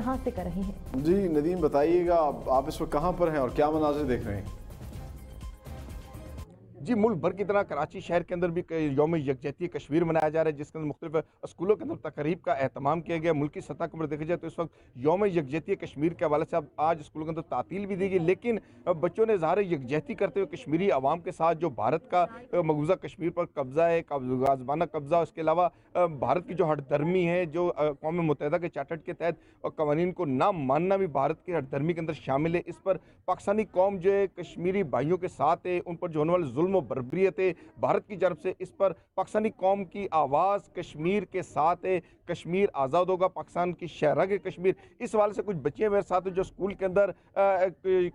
کہاں سے کر رہے ہیں۔ جی ندیم بتائیے گا، آپ اس وقت کہاں پر ہیں اور کیا مناظر دیکھ رہے ہیں؟ جی ملک بھر کی طرح کراچی شہر کے اندر بھی یوم یکجہتی کشمیر منایا جا رہا ہے، جس کے اندر مختلف اسکولوں کے اندر تقریب کا اہتمام کیا گیا۔ ملکی سطح کے اوپر دیکھا جائے تو اس وقت یوم یکجہتی کشمیر کے حوالے سے اب آج اسکولوں کے اندر تعطیل بھی دی گئی، لیکن بچوں نے اظہار یکجہتی کرتے ہوئے کشمیری عوام کے ساتھ جو بھارت کا مقبوضہ کشمیر پر قبضہ ہے، غازبانہ قبضہ، اس کے علاوہ بھارت کی جو ہٹ درمی ہے، جو اقوام متحدہ کے چارٹر کے تحت قوانین کو نہ ماننا بھی بھارت کی ہٹ درمی کے اندر شامل ہے، اس پر پاکستانی قوم جو ہے کشمیری بھائیوں کے ساتھ ہے، ان پر جو ہونے والے ظلم و بربریت ہے بھارت کی جانب سے، اس پر پاکستانی قوم کی آواز کشمیر کے ساتھ ہے۔ کشمیر آزاد ہوگا، پاکستان کی شہرگ کشمیر، اس حوالے سے کچھ بچے میرے ساتھ ہیں جو اسکول کے اندر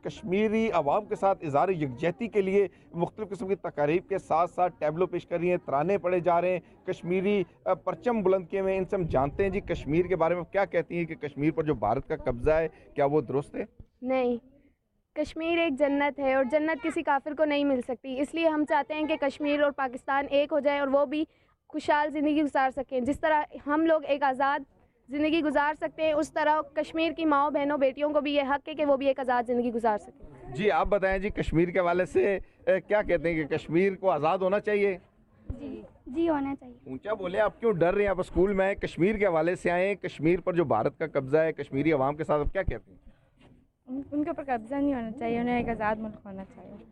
کشمیری عوام کے ساتھ اظہار یکجہتی کے لیے مختلف قسم کی تقاریب کے ساتھ ساتھ ٹیبلو پیش کر رہی ہیں، ترانے پڑھے جا رہے ہیں، کشمیری پرچم بلند کیے ہوئے ہیں۔ ان سے ہم جانتے ہیں جی کشمیر کے بارے میں کیا کہتی ہیں کہ کشمیر پر جو بھارت کا قبضہ ہے کیا وہ درست ہے؟ نہیں، کشمیر ایک جنت ہے اور جنت کسی کافر کو نہیں مل سکتی، اس لیے ہم چاہتے ہیں کہ کشمیر اور پاکستان ایک ہو جائے اور وہ بھی خوشحال زندگی گزار سکیں۔ جس طرح ہم لوگ ایک آزاد زندگی گزار سکتے ہیں، اس طرح کشمیر کی ماؤں بہنوں بیٹیوں کو بھی یہ حق ہے کہ وہ بھی ایک آزاد زندگی گزار سکیں۔ جی آپ بتائیں جی کشمیر کے حوالے سے کیا کہتے ہیں کہ کشمیر کو آزاد ہونا چاہیے؟ جی ہونا چاہیے۔ اونچا بولے، آپ کیوں ڈر رہے ہیں؟ آپ اسکول میں کشمیر کے حوالے سے آئے ہیں، کشمیر پر جو بھارت کا قبضہ ہے کشمیری عوام کے ساتھ، آپ کیا کہتے ہیں؟ ان کے اوپر قبضہ نہیں ہونا چاہیے، انہیں ایک آزاد ملک ہونا چاہیے۔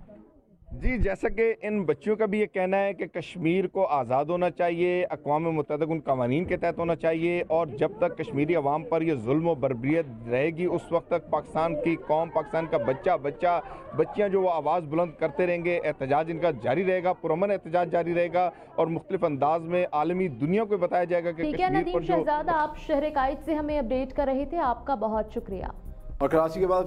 جی جیسا کہ ان بچوں کا بھی یہ کہنا ہے کہ کشمیر کو آزاد ہونا چاہیے، اقوام متحدہ ان قوانین کے تحت ہونا چاہیے، اور جب تک کشمیری عوام پر یہ ظلم و بربریت رہے گی اس وقت تک پاکستان کی قوم، پاکستان کا بچیاں جو وہ آواز بلند کرتے رہیں گے، احتجاج ان کا جاری رہے گا، پرامن احتجاج جاری رہے گا، اور مختلف انداز میں عالمی دنیا کو بتایا جائے گا کہ ٹھیک ہے کشمیر ندیم پر جو شہزاد، آپ شہر قائد سے ہمیں اپڈیٹ کر رہے تھے، آپ کا بہت شکریہ۔ اور کراچی کے بعد